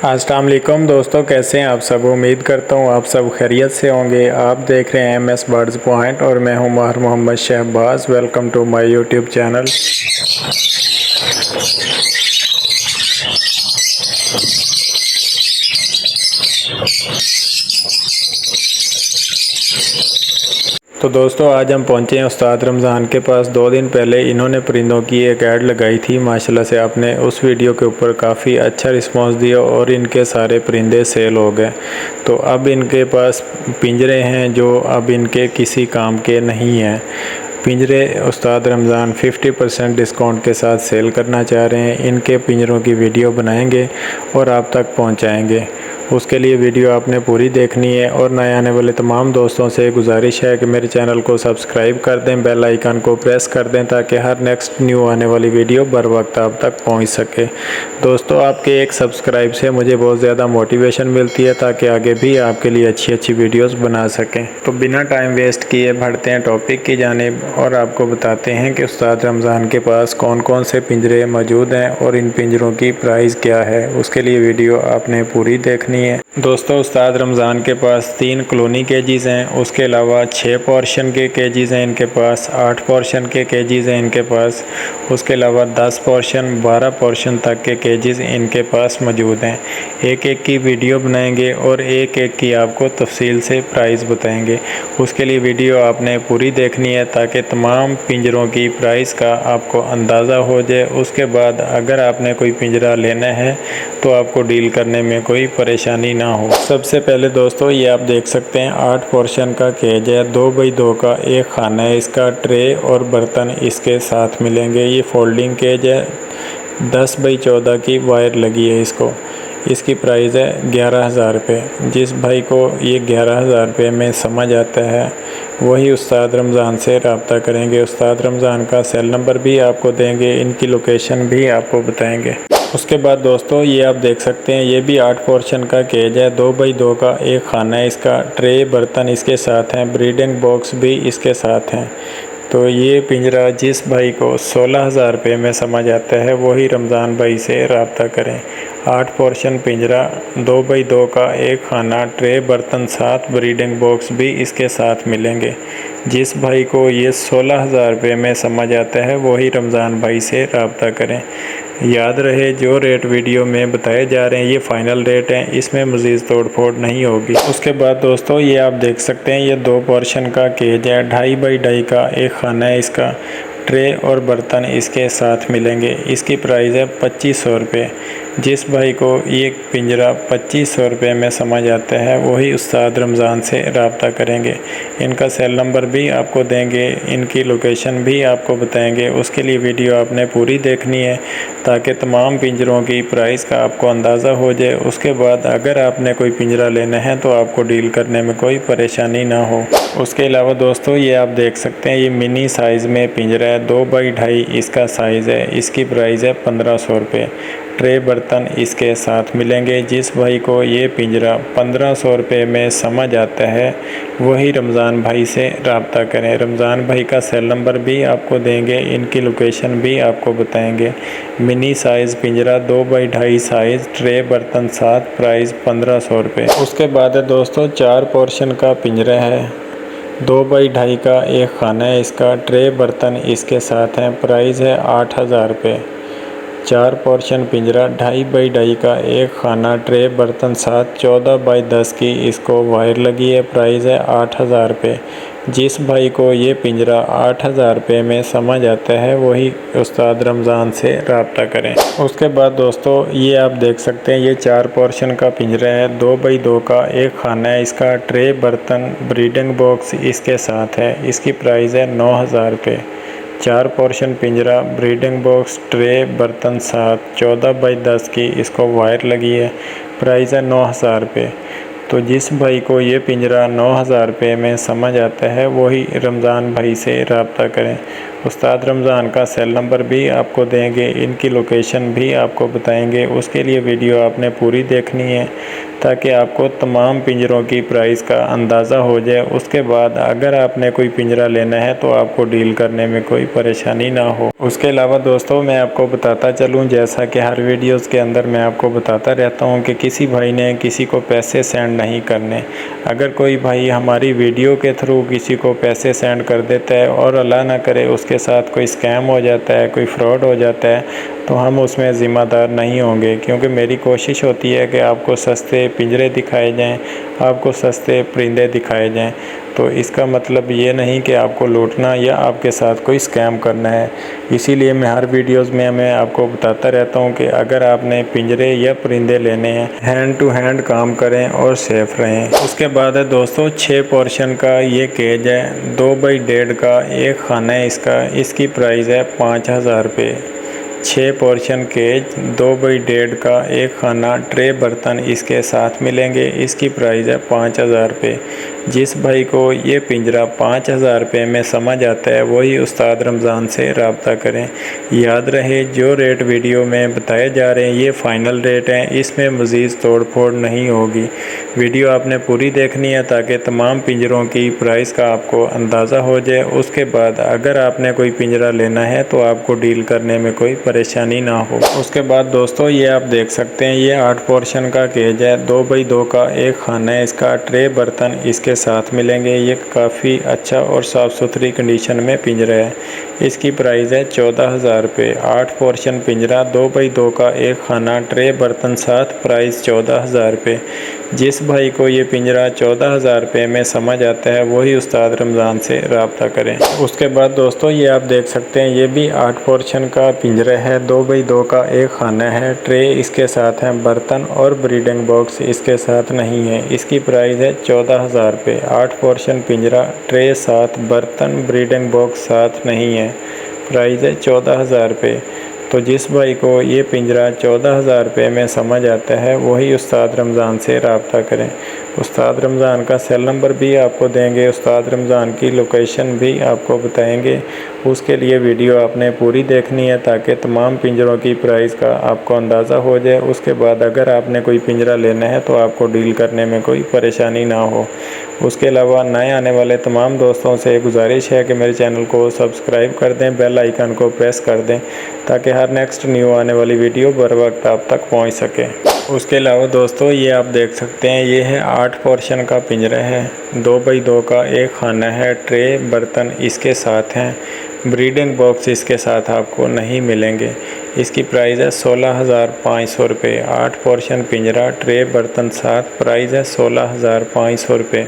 अस्सलाम वालेकुम दोस्तों, कैसे हैं आप सब। उम्मीद करता हूँ आप सब खैरियत से होंगे। आप देख रहे हैं MS बर्ड्स पॉइंट और मैं हूँ Mahir Mohammad Shahbaz. Welcome to my YouTube channel. तो दोस्तों आज हम पहुंचे हैं उस्ताद रमज़ान के पास। 2 दिन पहले इन्होंने परिंदों की एक ऐड लगाई थी। माशाल्लाह से आपने उस वीडियो के ऊपर काफ़ी अच्छा रिस्पांस दिया और इनके सारे परिंदे सेल हो गए। तो अब इनके पास पिंजरे हैं जो अब इनके किसी काम के नहीं हैं। पिंजरे उस्ताद रमज़ान 50% डिस्काउंट के साथ सेल करना चाह रहे हैं। इनके पिंजरों की वीडियो बनाएंगे और आप तक पहुंचाएंगे। उसके लिए वीडियो आपने पूरी देखनी है और नए आने वाले तमाम दोस्तों से गुजारिश है कि मेरे चैनल को सब्सक्राइब कर दें, बेल आइकन को प्रेस कर दें ताकि हर नेक्स्ट न्यू आने वाली वीडियो बर वक्त आप तक पहुंच सके। दोस्तों आपके एक सब्सक्राइब से मुझे बहुत ज़्यादा मोटिवेशन मिलती है ताकि आगे भी आपके लिए अच्छी अच्छी वीडियोस बना सकें। तो बिना टाइम वेस्ट किए बढ़ते हैं टॉपिक की जानिब और आपको बताते हैं कि उस्ताद रमज़ान के पास कौन कौन से पिंजरे मौजूद हैं और इन पिंजरों की प्राइस क्या है। उसके लिए वीडियो आपने पूरी देखनी है। दोस्तों उस्ताद रमज़ान के पास 3 कॉलोनी केजीज़ हैं। उसके अलावा 6 पोर्शन के केजीज़ हैं इनके पास, 8 पोर्शन के केजीज़ हैं इनके पास। उसके अलावा 10 पोर्शन 12 पोर्शन तक के केजीज़ इनके पास मौजूद हैं। एक एक की वीडियो बनाएंगे और एक एक की आपको तफसील से प्राइस बताएंगे। उसके लिए वीडियो आपने पूरी देखनी है ताकि तमाम पिंजरों की प्राइस का आपको अंदाज़ा हो जाए। उसके बाद अगर आपने कोई पिंजरा लेना है तो आपको डील करने में कोई परेशानी ना हो। सबसे पहले दोस्तों ये आप देख सकते हैं 8 पोर्शन का केज है। 2x2 का एक खाना है। इसका ट्रे और बर्तन इसके साथ मिलेंगे। ये फोल्डिंग केज है। 10x14 की वायर लगी है इसको। इसकी प्राइस है 11,000 रुपये। जिस भाई को ये 11,000 रुपये में समझ आता है वही उस्ताद रमज़ान से रब्ता करेंगे। उस्ताद रमज़ान का सेल नंबर भी आपको देंगे, इनकी लोकेशन भी आपको बताएंगे। उसके बाद दोस्तों ये आप देख सकते हैं ये भी 8 पोर्शन का केज है। 2x2 का एक खाना है। इसका ट्रे बर्तन इसके साथ हैं, ब्रीडिंग बॉक्स भी इसके साथ हैं। तो ये पिंजरा जिस भाई को 16,000 रुपये में समझ आता है वही रमज़ान भाई से रब्ता करें। 8 पोर्शन पिंजरा, 2x2 का एक खाना, ट्रे बर्तन साथ, ब्रीडिंग बॉक्स भी इसके साथ मिलेंगे। जिस भाई को ये 16,000 रुपये में समझ आता है वही रमज़ान भाई से रब्ता करें। याद रहे जो रेट वीडियो में बताए जा रहे हैं ये फ़ाइनल रेट हैं, इसमें मज़ीद तोड़ फोड़ नहीं होगी। उसके बाद दोस्तों ये आप देख सकते हैं ये 2 पोर्शन का केज है। 2.5x2 का एक खाना है। इसका ट्रे और बर्तन इसके साथ मिलेंगे। इसकी प्राइस है 2500 रुपये। जिस भाई को ये पिंजरा 2500 रुपये में समझ आता है वही उस्ताद रमज़ान से रब्ता करेंगे। इनका सेल नंबर भी आपको देंगे, इनकी लोकेशन भी आपको बताएंगे। उसके लिए वीडियो आपने पूरी देखनी है ताकि तमाम पिंजरों की प्राइस का आपको अंदाज़ा हो जाए। उसके बाद अगर आपने कोई पिंजरा लेना है तो आपको डील करने में कोई परेशानी ना हो। उसके अलावा दोस्तों ये आप देख सकते हैं ये मिनी साइज़ में पिंजरा है। 2x2 इसका साइज़ है। इसकी प्राइस है 1500 रुपये। ट्रे बर्तन इसके साथ मिलेंगे। जिस भाई को ये पिंजरा 1500 रुपये में समझ आता है वही रमज़ान भाई से रब्ता करें। रमज़ान भाई का सेल नंबर भी आपको देंगे, इनकी लोकेशन भी आपको बताएंगे। मिनी साइज़ पिंजरा 2x2 साइज़, ट्रे बर्तन साथ, प्राइस 1500 रुपये। उसके बाद है दोस्तों 4 पोर्शन का पिंजरा है। 2x2 का एक खाना है। इसका ट्रे बर्तन इसके साथ हैं। प्राइस है 8,000 रुपये। 4 पोर्शन पिंजरा, 2.5x2 का एक खाना, ट्रे बर्तन साथ, 14x10 की इसको वायर लगी है। प्राइस है 8,000 रुपये। जिस भाई को ये पिंजरा 8,000 रुपये में समझ आता है वही उस्ताद रमज़ान से रब्ता करें। उसके बाद दोस्तों ये आप देख सकते हैं ये 4 पोर्शन का पिंजरा है। 2x2 का एक खाना है। इसका ट्रे बर्तन ब्रीडिंग बॉक्स इसके साथ है। इसकी प्राइस है 9,000 रुपये। 4 पोर्शन पिंजरा, ब्रीडिंग बॉक्स, ट्रे बर्तन साथ, 14x10 की इसको वायर लगी है। प्राइस है 9,000 रुपये। तो जिस भाई को ये पिंजरा 9,000 रुपये में समझ आता है वही रमज़ान भाई से रब्ता करें। उस्ताद रमज़ान का सेल नंबर भी आपको देंगे, इनकी लोकेशन भी आपको बताएंगे। उसके लिए वीडियो आपने पूरी देखनी है ताकि आपको तमाम पिंजरों की प्राइस का अंदाज़ा हो जाए। उसके बाद अगर आपने कोई पिंजरा लेना है तो आपको डील करने में कोई परेशानी ना हो। उसके अलावा दोस्तों मैं आपको बताता चलूँ, जैसा कि हर वीडियोस के अंदर मैं आपको बताता रहता हूँ कि किसी भाई ने किसी को पैसे सेंड नहीं करने। अगर कोई भाई हमारी वीडियो के थ्रू किसी को पैसे सेंड कर देता है और अल्लाह ना करे उसके साथ कोई स्कैम हो जाता है, कोई फ्रॉड हो जाता है, तो हम उसमें ज़िम्मेदार नहीं होंगे। क्योंकि मेरी कोशिश होती है कि आपको सस्ते पिंजरे दिखाए जाएं, आपको सस्ते परिंदे दिखाए जाएं। तो इसका मतलब ये नहीं कि आपको लूटना या आपके साथ कोई स्कैम करना है। इसीलिए मैं हर वीडियोस में मैं आपको बताता रहता हूँ कि अगर आपने पिंजरे या परिंदे लेने हैं, हैंड टू हैंड काम करें और सेफ रहें। उसके बाद है दोस्तों 6 पोर्शन का ये केज है, 2 बाई 1.5 का एक खाना है इसका। इसकी प्राइस है 5000 रुपये। 6 पोर्शन केज, 2 बाई 1.5 का एक खाना, ट्रे बर्तन इसके साथ मिलेंगे। इसकी प्राइस है 5000 रुपये। जिस भाई को ये पिंजरा 5000 रुपये में समझ आता है वही उस्ताद रमज़ान से रब्ता करें। याद रहे जो रेट वीडियो में बताए जा रहे हैं ये फ़ाइनल रेट हैं, इसमें मज़ीद तोड़ फोड़ नहीं होगी। वीडियो आपने पूरी देखनी है ताकि तमाम पिंजरों की प्राइस का आपको अंदाज़ा हो जाए। उसके बाद अगर आपने कोई पिंजरा लेना है तो आपको डील करने में कोई परेशानी ना हो। उसके बाद दोस्तों ये आप देख सकते हैं, ये 8 पोर्शन का केज है, 2 बाई 2 का एक खाना है इसका, ट्रे बर्तन इसके साथ मिलेंगे। ये काफ़ी अच्छा और साफ़ सुथरी कंडीशन में पिंजरा है। इसकी प्राइस है 14000 रुपये। 8 पोर्शन पिंजरा, 2 बाई 2 का एक खाना, ट्रे बर्तन साथ, प्राइस 14000 रुपये। जिस भाई को ये पिंजरा 14000 रुपये में समझ आता है वही उस्ताद रमज़ान से रब्ता करें। उसके बाद दोस्तों ये आप देख सकते हैं, ये भी 8 पोर्शन का पिंजरा है, 2 बाई 2 का एक खाना है, ट्रे इसके साथ हैं, बर्तन और ब्रीडिंग बॉक्स इसके साथ नहीं है। इसकी प्राइस है 14000 रुपये। 8 पोर्शन पिंजरा, ट्रे साथ, बर्तन ब्रीडिंग बॉक्स साथ नहीं है, प्राइस है 14000 रुपये। तो जिस भाई को ये पिंजरा 14000 रुपये में समझ आता है वही उस्ताद रमज़ान से रब्ता करें। उस्ताद रमज़ान का सेल नंबर भी आपको देंगे, उस्ताद रमज़ान की लोकेशन भी आपको बताएंगे। उसके लिए वीडियो आपने पूरी देखनी है ताकि तमाम पिंजरों की प्राइस का आपको अंदाज़ा हो जाए। उसके बाद अगर आपने कोई पिंजरा लेना है तो आपको डील करने में कोई परेशानी ना हो। उसके अलावा नए आने वाले तमाम दोस्तों से गुजारिश है कि मेरे चैनल को सब्सक्राइब कर दें, बेल आइकन को प्रेस कर दें ताकि हर नेक्स्ट न्यू आने वाली वीडियो बर वक्त आप तक पहुंच सके। उसके अलावा दोस्तों ये आप देख सकते हैं, ये है 8 पोर्शन का पिंजरा है, 2 बाई 2 का एक खाना है, ट्रे बर्तन इसके साथ हैं, ब्रीडिंग बॉक्स इसके साथ आपको नहीं मिलेंगे। इसकी प्राइस है 16500 रुपये। 8 पोर्शन पिंजरा, ट्रे बर्तन साथ, प्राइस है 16500 रुपये।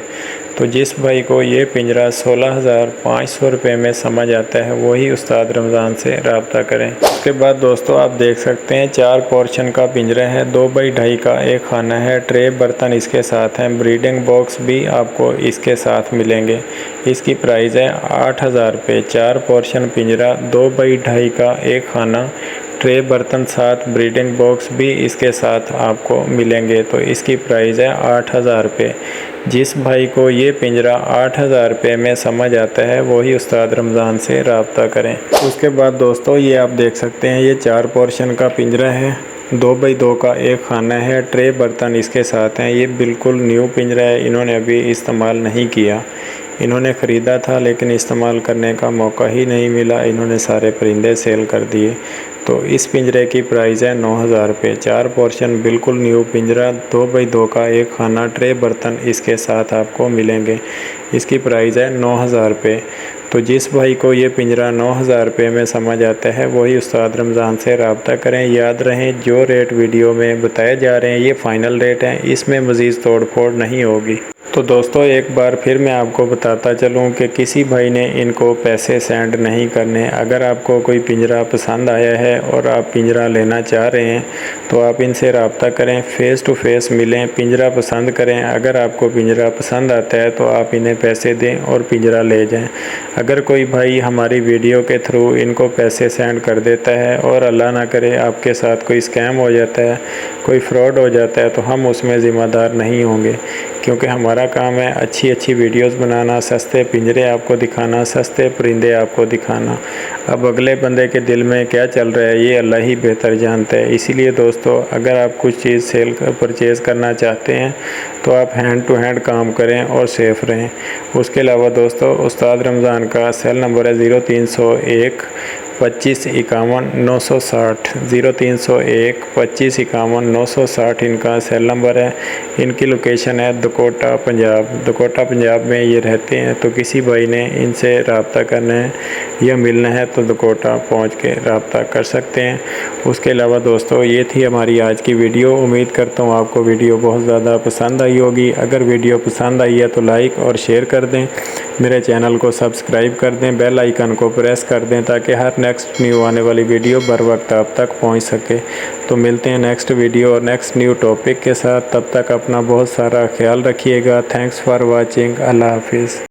तो जिस भाई को ये पिंजरा 16500 रुपये में समझ आता है वही उस्ताद रमज़ान से रब्ता करें। उसके बाद दोस्तों आप देख सकते हैं 4 पोर्शन का पिंजरा है, 2 बाई 2.5 का एक खाना है, ट्रे बर्तन इसके साथ हैं, ब्रीडिंग बॉक्स भी आपको इसके साथ मिलेंगे। इसकी प्राइस है 8000 रुपये। 4 पोर्शन पिंजरा, 2 बाई 2.5 का एक खाना, ट्रे बर्तन साथ, ब्रीडिंग बॉक्स भी इसके साथ आपको मिलेंगे। तो इसकी प्राइस है 8000 रुपये। जिस भाई को ये पिंजरा 8000 रुपये में समझ आता है वही उस्ताद रमज़ान से रब्ता करें। उसके बाद दोस्तों ये आप देख सकते हैं, ये 4 पोर्शन का पिंजरा है, 2 बाई 2 का एक खाना है, ट्रे बर्तन इसके साथ हैं। ये बिल्कुल न्यू पिंजरा है, इन्होंने अभी इस्तेमाल नहीं किया। इन्होंने ख़रीदा था लेकिन इस्तेमाल करने का मौका ही नहीं मिला, इन्होंने सारे परिंदे सेल कर दिए। तो इस पिंजरे की प्राइस है 9000 रुपये। 4 पोर्शन बिल्कुल न्यू पिंजरा, 2 बाई 2 का एक खाना, ट्रे बर्तन इसके साथ आपको मिलेंगे। इसकी प्राइस है 9000 रुपये। तो जिस भाई को ये पिंजरा 9000 रुपये में समझ आता है वही उस्ताद रमज़ान से रब्ता करें। याद रहें जो रेट वीडियो में बताए जा रहे हैं ये फ़ाइनल रेट हैं, इसमें मज़ीद तोड़ फोड़ नहीं होगी। तो दोस्तों एक बार फिर मैं आपको बताता चलूं कि किसी भाई ने इनको पैसे सेंड नहीं करने। अगर आपको कोई पिंजरा पसंद आया है और आप पिंजरा लेना चाह रहे हैं तो आप इनसे रब्ता करें, फ़ेस टू फेस मिलें, पिंजरा पसंद करें। अगर आपको पिंजरा पसंद आता है तो आप इन्हें पैसे दें और पिंजरा ले जाएं। अगर कोई भाई हमारी वीडियो के थ्रू इनको पैसे सेंड कर देता है और अल्लाह ना करे आपके साथ कोई स्कैम हो जाता है, कोई फ्रॉड हो जाता है, तो हम उसमें ज़िम्मेदार नहीं होंगे। क्योंकि हमारा काम है अच्छी अच्छी वीडियोस बनाना, सस्ते पिंजरे आपको दिखाना, सस्ते परिंदे आपको दिखाना। अब अगले बंदे के दिल में क्या चल रहा है ये अल्लाह ही बेहतर जानता है। इसीलिए दोस्तों, अगर आप कुछ चीज़ सेल परचेज़ करना चाहते हैं तो आप हैंड टू हैंड काम करें और सेफ़ रहें। उसके अलावा दोस्तों, उस्ताद रमज़ान का सेल नंबर है 0301 25 51 960, 0301 25 51 960 इनका सेल नंबर है। इनकी लोकेशन है दकोटा पंजाब। दकोटा पंजाब में ये रहते हैं, तो किसी भाई ने इनसे रब्ता करना है या मिलना है तो दकोटा पहुंच के रब्ता कर सकते हैं। उसके अलावा दोस्तों, ये थी हमारी आज की वीडियो। उम्मीद करता हूँ आपको वीडियो बहुत ज़्यादा पसंद आई होगी। अगर वीडियो पसंद आई है तो लाइक और शेयर कर दें, मेरे चैनल को सब्सक्राइब कर दें, बेल आइकन को प्रेस कर दें ताकि हर नेक्स्ट न्यू आने वाली वीडियो बर वक्त आप तक पहुंच सके। तो मिलते हैं नेक्स्ट वीडियो और नेक्स्ट न्यू टॉपिक के साथ। तब तक अपना बहुत सारा ख्याल रखिएगा। Thanks for watching. अल्लाह हाफिज़।